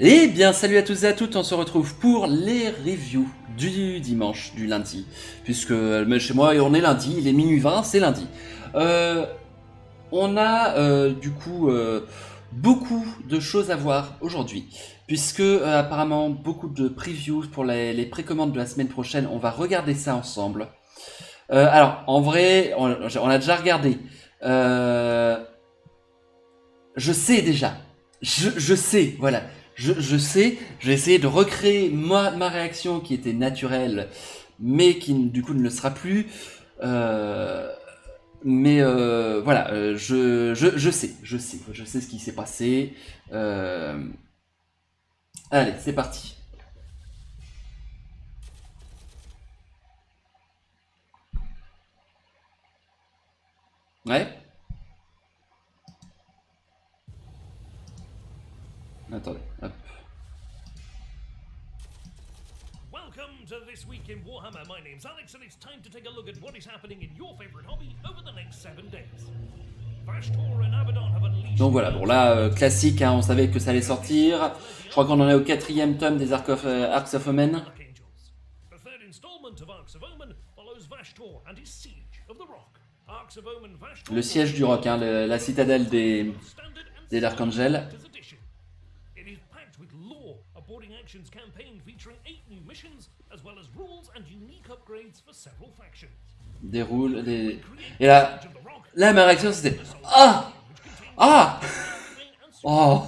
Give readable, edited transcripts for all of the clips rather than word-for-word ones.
Eh bien, salut à tous et à toutes, on se retrouve pour les reviews du dimanche, du lundi. Puisque chez moi, on est lundi, il est minuit 20, c'est lundi. Euh, on a du coup beaucoup de choses à voir aujourd'hui. Puisque apparemment, beaucoup de previews pour les précommandes de la semaine prochaine, on va regarder ça ensemble. Alors, en vrai, on a déjà regardé. Euh, je sais déjà. Je sais, voilà. Je sais, je vais essayer de recréer ma réaction qui était naturelle, mais qui du coup ne le sera plus. Euh, voilà, je sais ce qui s'est passé. Euh, allez, c'est parti. Ouais. Attendez, hop. Welcome to This Week in Warhammer. My name's Alex, and it's time to take a look at what is happening in your favorite hobby over the next 7 days. Vashtor and Abaddon have unleashed. Donc voilà, bon là, classique, hein, on savait que ça allait sortir. Je crois qu'on en est au 4e tome des Arcs of Omen. Archangels. The third installment of Arcs of Omen follows Vashtor and his siege of the Rock. Arcs of Omen Vashtor. Le siège du roc, hein, la citadelle des Dark Angel. It is packed with lore, a boarding actions campaign featuring 8 new missions, as well as rules and unique upgrades for several factions. Déroule, et là, ma réaction c'était ah ah oh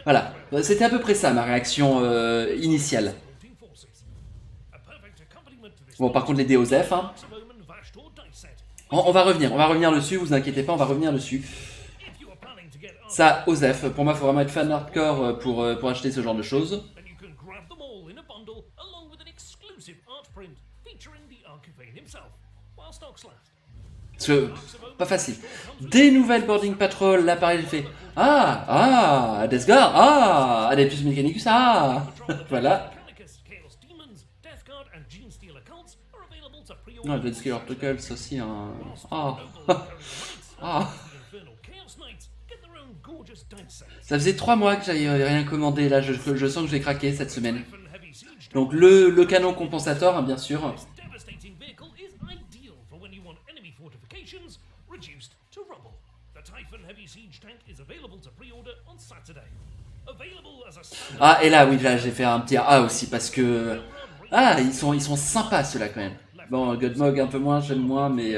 voilà, c'était à peu près ça ma réaction initiale. Bon, par contre les dés Osef, hein. On va revenir dessus, vous inquiétez pas, on va revenir dessus. Ça, Osef, pour moi, faut vraiment être fan hardcore pour acheter ce genre de choses. Parce que, pas facile. Des nouvelles boarding patrol, là pareil, j'ai fait Deathguard, Adeptus Mechanicus, voilà. Non, Deathguard Oracles aussi, hein. Ça faisait 3 mois que j'avais rien commandé, là je sens que je vais craquer cette semaine. Donc le canon compensateur, hein, bien sûr. Ah, et là, oui, là j'ai fait un petit aussi parce que ils sont sympas ceux-là quand même. Bon, Godmog un peu moins, j'aime moins, mais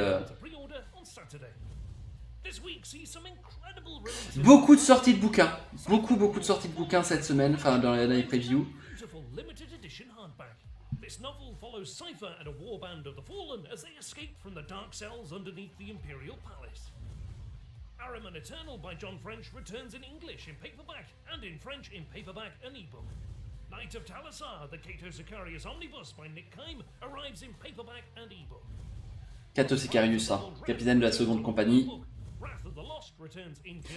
beaucoup de sorties de bouquins, beaucoup de sorties de bouquins cette semaine, enfin dans les previews. This novel follows Cypher and a warband of the Fallen as they escape from the dark cells underneath the Imperial Palace. Araman Eternal by John French returns in English in paperback and in French in paperback and ebook. Knight of Talassar, the Cato Sicarius Omnibus by Nick Kime arrives in paperback and ebook. Cato Sicarius, hein, capitaine de la seconde compagnie.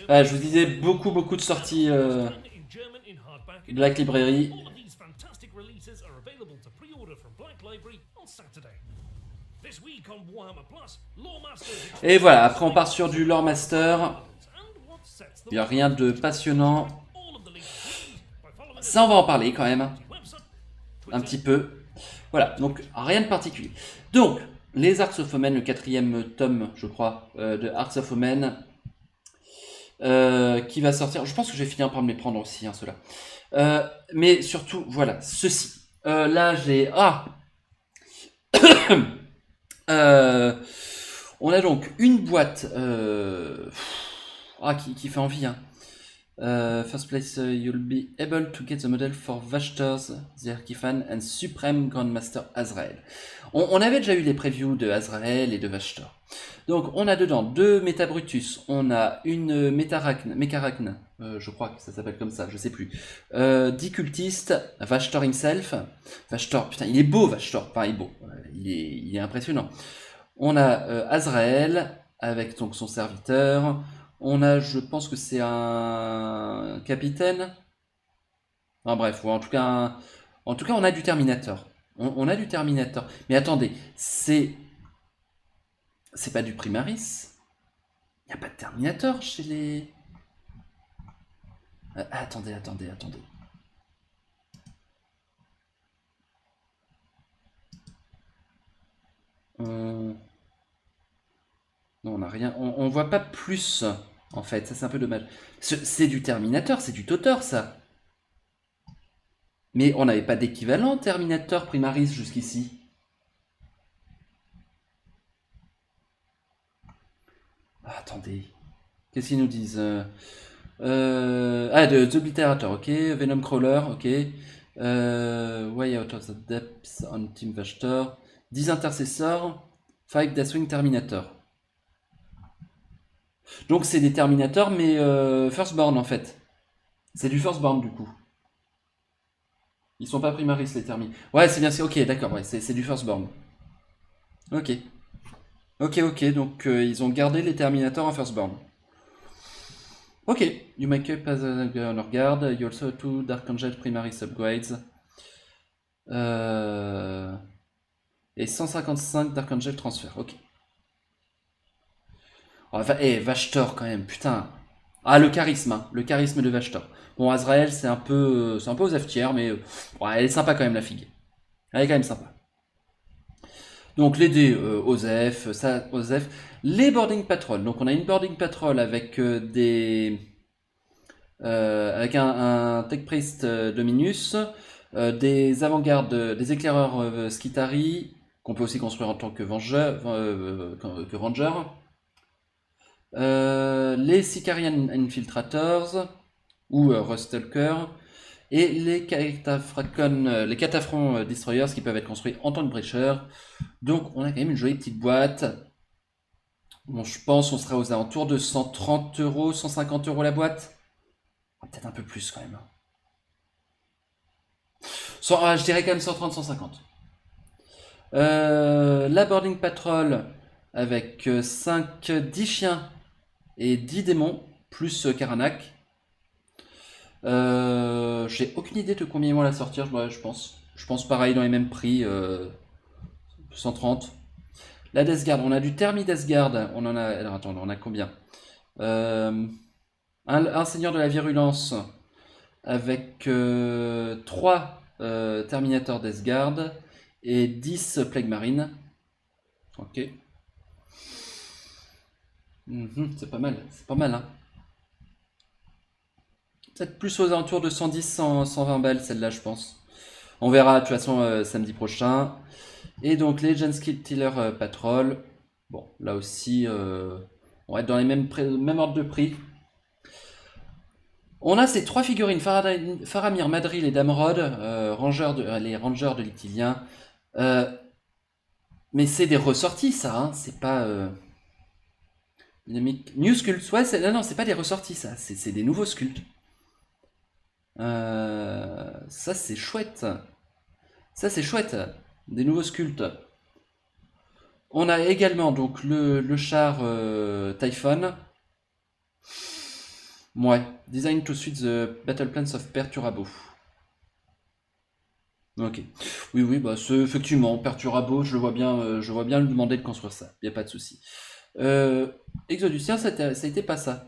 Je vous disais beaucoup de sorties Black Library. Et voilà, après on part sur du Lore Master. Il n'y a rien de passionnant. Ça on va en parler quand même. Un petit peu. Voilà, donc rien de particulier. Donc, les Arcs of Omen, le 4e tome, je crois, de Arcs of Omen. Qui va sortir. Je pense que je vais finir par me les prendre aussi, hein, ceux-là. Mais surtout, voilà, ceci. Là, j'ai... on a donc une boîte qui fait envie. Hein. First place, you'll be able to get the model for Vashtor's Zerkifan and Supreme Grandmaster Azrael. On avait déjà eu les previews de Azrael et de Vashtor. Donc on a dedans 2 Metabrutus, on a une Mekarachne, je crois que ça s'appelle comme ça, je sais plus. 10 cultistes, Vashtor himself. Vashtor, putain, il est beau Vashtor, enfin il est beau, il est impressionnant. On a Azrael avec donc son serviteur. On a, je pense que c'est un capitaine. Enfin, bref, ou en tout cas, on a du Terminator. On a du Terminator. Mais attendez, c'est pas du Primaris. Il n'y a pas de Terminator chez les... attendez. On... Non, on n'a rien. On voit pas plus, en fait. Ça, c'est un peu dommage. C'est du Terminator, c'est du Totor, ça. Mais on n'avait pas d'équivalent Terminator Primaris jusqu'ici. Ah, attendez. Qu'est-ce qu'ils nous disent Ah, de The Obliterator, ok. Venom Crawler, ok. Way Out of the Depths on Team Vashtor. 10 intercesseurs. 5 Deathwing Terminator. Donc c'est des Terminators, mais Firstborn en fait. C'est du Firstborn du coup. Ils sont pas Primaris les Termi. Ouais, c'est bien, c'est ok, d'accord, ouais, c'est du Firstborn. Ok. Ok, ok, donc ils ont gardé les Terminators en Firstborn. Ok, you make up as a honor guard, you also two Dark Angel Primaris upgrades. Et 155 Dark Angel transfer, ok. Oh, Vashtor quand même, putain. Ah, le charisme, hein, le charisme de Vashtor. Bon, Azrael, c'est un peu aux F-tiers, mais ouais, elle est sympa quand même, la figue. Elle est quand même sympa. Donc les dés, OSEF, ça, OSEF. Les boarding patrol. Donc on a une boarding patrol avec avec un tech priest Dominus, des avant-gardes, des éclaireurs Skitari, qu'on peut aussi construire en tant que vengeur, que ranger. Les Sicarian Infiltrators ou Rustalker et les cataphrons Destroyers qui peuvent être construits en tant que breacher. Donc on a quand même une jolie petite boîte. Bon, je pense on sera aux alentours de 130 euros, 150 euros la boîte. Peut-être un peu plus quand même. Je dirais quand même 130, 150. La boarding patrol avec 5, 10 chiens et 10 démons, plus Karanak. J'ai aucune idée de combien ils vont la sortir, je pense. Je pense pareil dans les mêmes prix, 130. La Death Guard, on a du Thermi Death Guard, on en a. Alors attends, on a combien un Seigneur de la Virulence avec 3 Terminator Death Guard et 10 Plague Marine. Ok. C'est pas mal, c'est pas mal, hein. Peut-être plus aux alentours de 110, 120 balles, celle-là, je pense. On verra, de toute façon, samedi prochain. Et donc, les Gen Skill Tiller Patrol. Bon, là aussi, on va être dans les mêmes ordres de prix. On a ces 3 figurines, Faramir, Madril et Damrod, les Rangers de l'Ictilien. Mais c'est des ressorties, ça, hein. C'est pas. New Sculpts, ouais, non, c'est pas des ressorties, ça. C'est des nouveaux sculpts. Ça, c'est chouette. Ça, c'est chouette. Des nouveaux sculpts. On a également donc le char Typhon. Ouais. Design to suit the battle plans of Perturabo. Ok. Oui, oui, bah effectivement, Perturabo, je vois bien lui demander de construire ça. Y a pas de souci. Exodus, tiens, ça a été pas ça.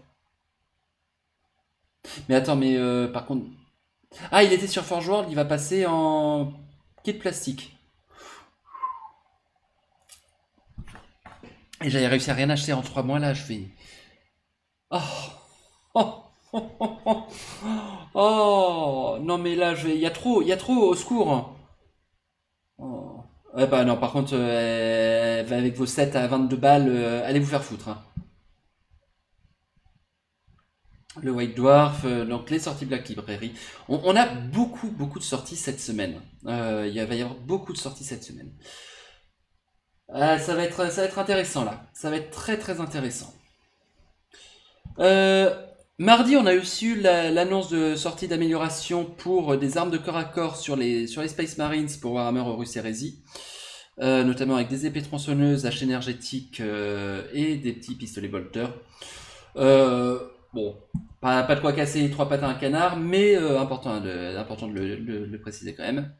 Mais attends, mais par contre. Ah, il était sur Forge World, il va passer en kit plastique. Et j'avais réussi à rien acheter en 3 mois là, je fais. Oh, oh, oh, oh, oh. Oh, non mais là, il y a trop, au secours. Oh. Ouais, bah non, par contre, avec vos 7 à 22 balles, allez vous faire foutre, hein. Le White Dwarf, donc les sorties Black Library. On a beaucoup, beaucoup de sorties cette semaine. Va y avoir beaucoup de sorties cette semaine. Ça va être intéressant là. Ça va être très, très intéressant. Euh, Mardi, on a aussi eu l'annonce de sortie d'amélioration pour des armes de corps à corps sur les Space Marines pour Warhammer Horus Heresy. Notamment avec des épées tronçonneuses, haches énergétiques et des petits pistolets bolters. Bon, pas de quoi casser les 3 pattes à un canard, mais important de le préciser quand même.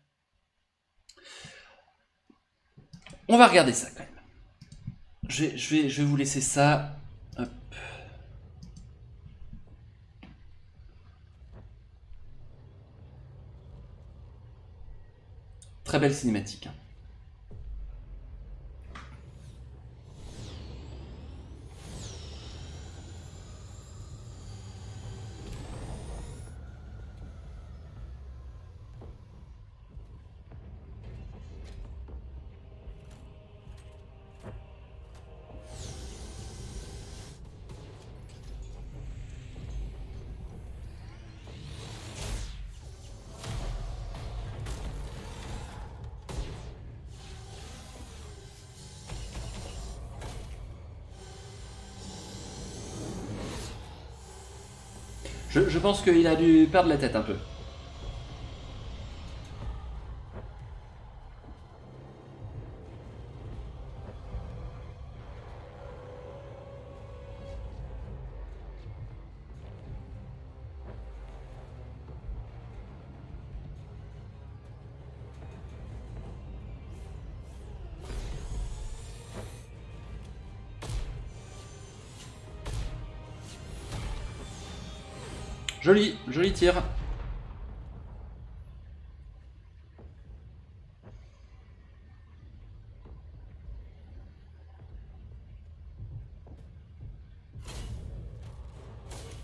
On va regarder ça quand même. Je vais vous laisser ça. Hop. Très belle cinématique, hein. Je pense qu'il a dû perdre la tête un peu. Joli, joli tir.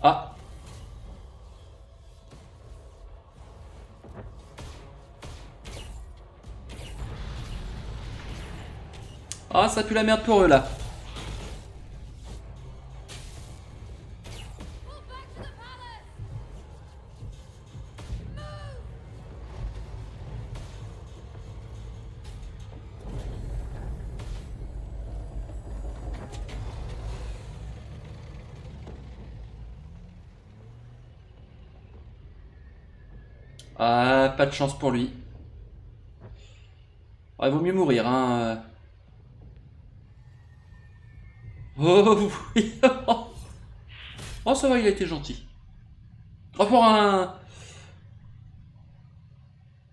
Ah. Ah, ça pue la merde pour eux là. Ah, pas de chance pour lui. Ah, il vaut mieux mourir, hein. Oh oui. Oh, ça va, il a été gentil. Oh,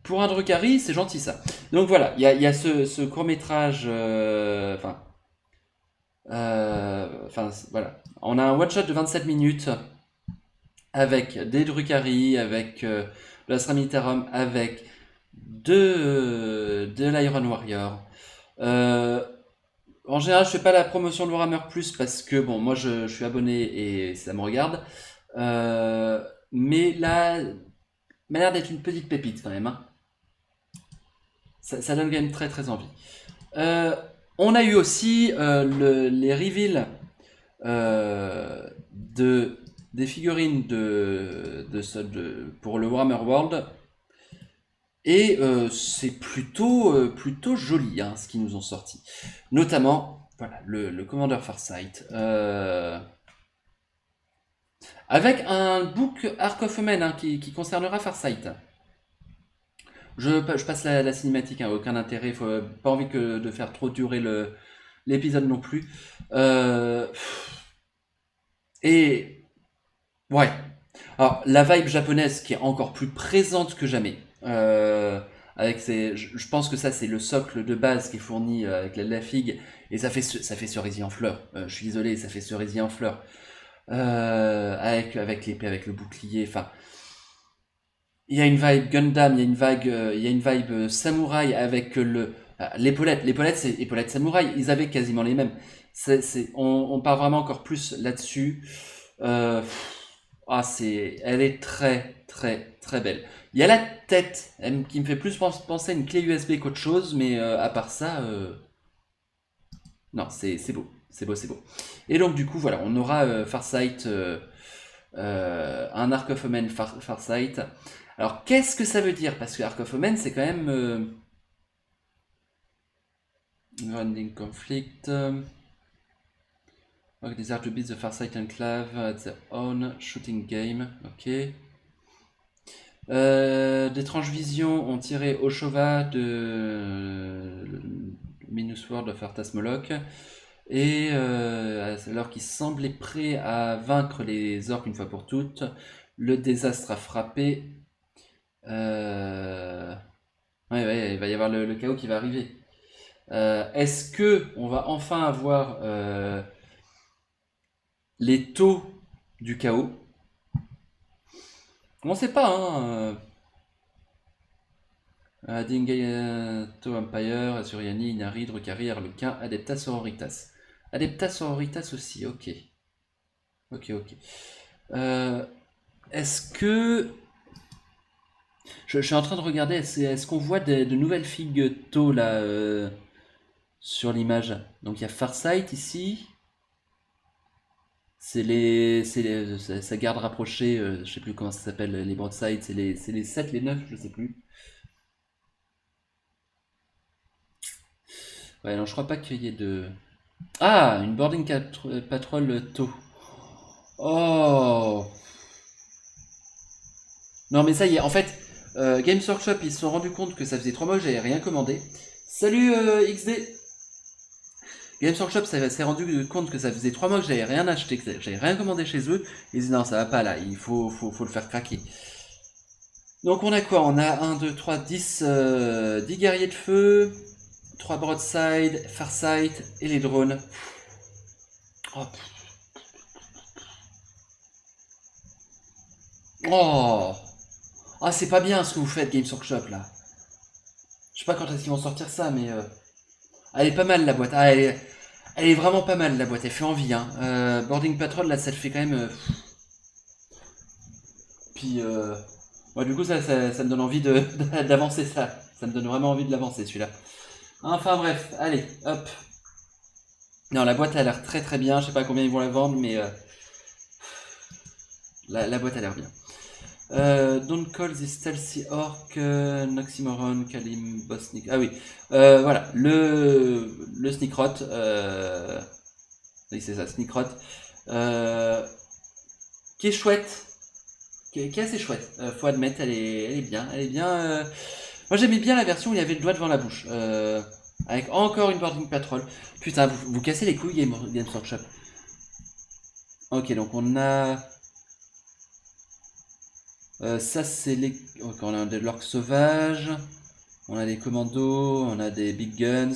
pour un Drukhari, c'est gentil ça. Donc voilà, il y a ce court métrage. Voilà. On a un one shot de 27 minutes avec des Drukhari, avec le Astra Militarum, avec de l'Iron Warrior. Euh, En général, je fais pas la promotion de Warhammer Plus parce que bon, moi je suis abonné et ça me regarde. Mais là, m'a l'air d'être une petite pépite quand même, hein. Ça donne quand même très très envie. Euh, on a eu aussi les reveals euh, de, des figurines pour le Warhammer World. Et c'est plutôt joli hein, ce qu'ils nous ont sorti. Notamment, voilà, le Commander Farsight. Avec un book Arc of Omen hein, qui concernera Farsight. Je passe la cinématique, hein, aucun intérêt, pas envie de faire trop durer l'épisode non plus. Euh, et ouais. Alors la vibe japonaise qui est encore plus présente que jamais. Je pense que ça c'est le socle de base qui est fourni avec la figue et ça fait cerisier en fleurs. Je suis désolé, ça fait cerisier en fleurs. Avec l'épée, avec le bouclier. Enfin, il y a une vibe Gundam, il y a une vibe samouraï avec l'épaulette. L'épaulette, c'est épaulette samouraï. Ils avaient quasiment les mêmes. On part vraiment encore plus là-dessus. Elle est très, très, très belle. Il y a la tête qui me fait plus penser à une clé USB qu'autre chose, mais à part ça, non, c'est beau. C'est beau, c'est beau. Et donc, du coup, voilà, on aura Farsight, un Arc of Omen Farsight. Alors, qu'est-ce que ça veut dire? Parce que Arc of Omen, c'est quand même. Grounding Conflict. Okay, desire to beat the Farsight Enclave at their own shooting game. Ok. D'étranges visions ont tiré Oshova de Minus World of Arthas Moloch. Et alors qu'il semblait prêt à vaincre les orques une fois pour toutes, le désastre a frappé. Ouais, il va y avoir le chaos qui va arriver. Est-ce que on va enfin avoir les taux du chaos? On ne sait pas, hein. Dingato Empire, Azuriani, Inari, Drukhari, Arlequin, Adeptas Sororitas. Adeptas Sororitas aussi, ok. Ok. Est-ce que. Je suis en train de regarder, est-ce qu'on voit de nouvelles figues taux là sur l'image? Donc il y a Farsight ici. Sa garde rapprochée, je sais plus comment ça s'appelle, les broadsides, c'est les 7, les 9, je sais plus. Ouais, non, je crois pas qu'il y ait de. Ah, une boarding patrol taux. Oh! Non mais ça y est, en fait, Games Workshop, ils se sont rendus compte que ça faisait 3 mois que j'avais rien commandé. Salut XD. Games Workshop s'est rendu compte que ça faisait 3 mois que j'avais rien acheté, que j'avais rien commandé chez eux. Ils disent non, ça va pas là, il faut le faire craquer. Donc on a quoi? On a 1, 2, 3, 10, 10 guerriers de feu, 3 broadside, farsight et les drones. Oh. Oh. Ah, c'est pas bien ce que vous faites, Games Workshop là. Je sais pas quand est-ce qu'ils vont sortir ça, mais elle est pas mal la boîte. Ah, elle est vraiment pas mal la boîte, elle fait envie. Hein. Boarding Patrol là, ça le fait quand même. Puis, ouais, du coup, ça me donne envie d'avancer ça. Ça me donne vraiment envie de l'avancer celui-là. Enfin bref, allez, hop. Non, la boîte a l'air très très bien. Je sais pas combien ils vont la vendre, mais la boîte a l'air bien. Don't call this stealthy orc, Noxymoron, Kalim, Bosnik. Ah oui, voilà, le Sneakrot. Oui, c'est ça, Sneakrot. Qui est chouette. Qui est assez chouette. Faut admettre, elle est bien. Elle est bien. Moi j'aimais bien la version où il y avait le doigt devant la bouche. Avec encore une boarding patrol. Putain, vous cassez les couilles, Games Workshop. Ok, donc on a. Ça c'est les. Ok, on a des lorks sauvages. On a des commandos. On a des big guns.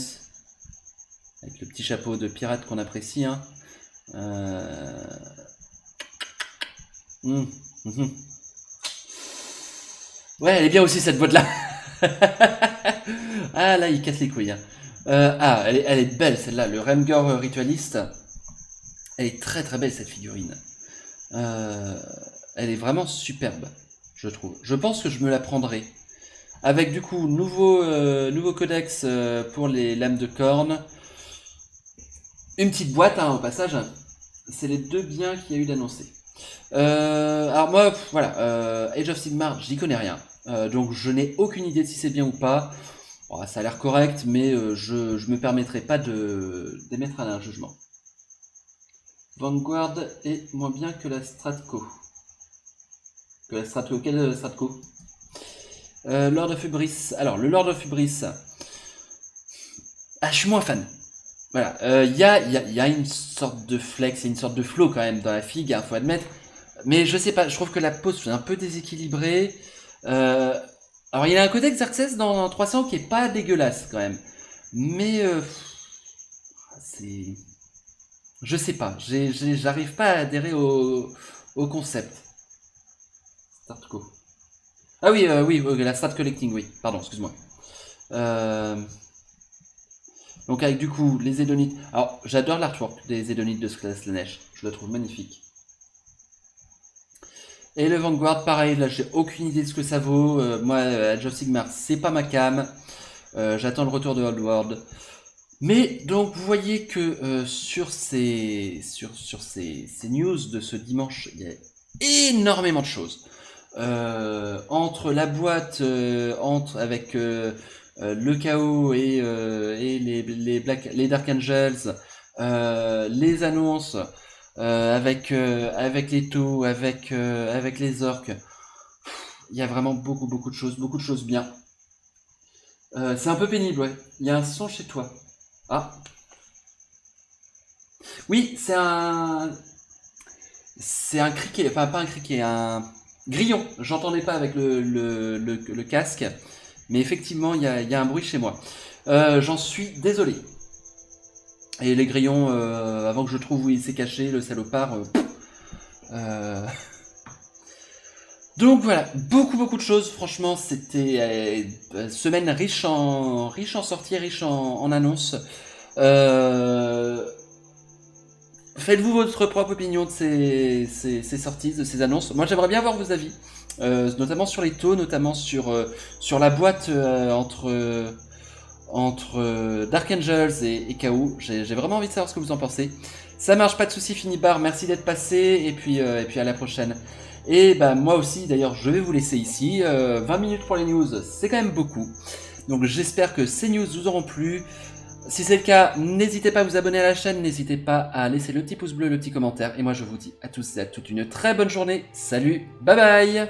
Avec le petit chapeau de pirate qu'on apprécie. Hein. Ouais, elle est bien aussi cette boîte là. Ah là, il casse les couilles. Hein. Elle est belle celle-là, le Remgor ritualiste. Elle est très très belle cette figurine. Elle est vraiment superbe, je trouve. Je pense que je me la prendrai. Avec du coup, nouveau codex pour les lames de corne. Une petite boîte hein, au passage. C'est les deux biens qu'il y a eu d'annoncer. Alors moi, voilà, Age of Sigmar, j'y connais rien. Donc je n'ai aucune idée de si c'est bien ou pas. Bon, ça a l'air correct, mais je me permettrai pas d'émettre un jugement. Vanguard est moins bien que la Stratco. Que la Stratco, quelle Stratco Lord of Hubris. Alors, le Lord of Hubris. Ah, je suis moins fan. Voilà, y a une sorte de flex et une sorte de flow quand même dans la figue, hein, faut admettre. Mais je sais pas, je trouve que la pose est un peu déséquilibrée. Alors il y a un codex Xerxes dans 300 qui est pas dégueulasse quand même. Mais c'est... Je sais pas, j'arrive pas à adhérer au concept. Startco. Ah oui, oui, la strat collecting, oui. Pardon, excuse-moi. Donc avec du coup les Zédonites. Alors j'adore l'artwork des Zédonites de Slanesh. Je le trouve magnifique. Et le Vanguard, pareil, là j'ai aucune idée de ce que ça vaut. Moi, Age of Sigmar, c'est pas ma cam. J'attends le retour de Old World. Mais donc vous voyez que sur ces news de ce dimanche, il y a énormément de choses. Entre la boîte, avec le chaos et les Dark Angels, les annonces. Avec les taux, avec les orques, il y a vraiment beaucoup de choses bien. C'est un peu pénible, ouais. Il y a un son chez toi. Ah. Oui, c'est un criquet, enfin pas un criquet, un grillon. J'entendais pas avec le casque, mais effectivement il y a un bruit chez moi. J'en suis désolé. Et les grillons, avant que je trouve où il s'est caché, le salopard. Donc voilà, beaucoup de choses. Franchement, c'était semaine riche en sorties, riche en annonces. Faites-vous votre propre opinion de ces sorties, de ces annonces. Moi, j'aimerais bien voir vos avis, notamment sur les taux, notamment sur la boîte entre Dark Angels et KO. J'ai vraiment envie de savoir ce que vous en pensez. Ça marche, pas de soucis, Finibar, merci d'être passé, et puis à la prochaine. Et bah moi aussi, d'ailleurs, je vais vous laisser ici. 20 minutes pour les news, c'est quand même beaucoup. Donc j'espère que ces news vous auront plu. Si c'est le cas, n'hésitez pas à vous abonner à la chaîne, n'hésitez pas à laisser le petit pouce bleu, le petit commentaire. Et moi je vous dis à tous et à toutes une très bonne journée. Salut, bye bye.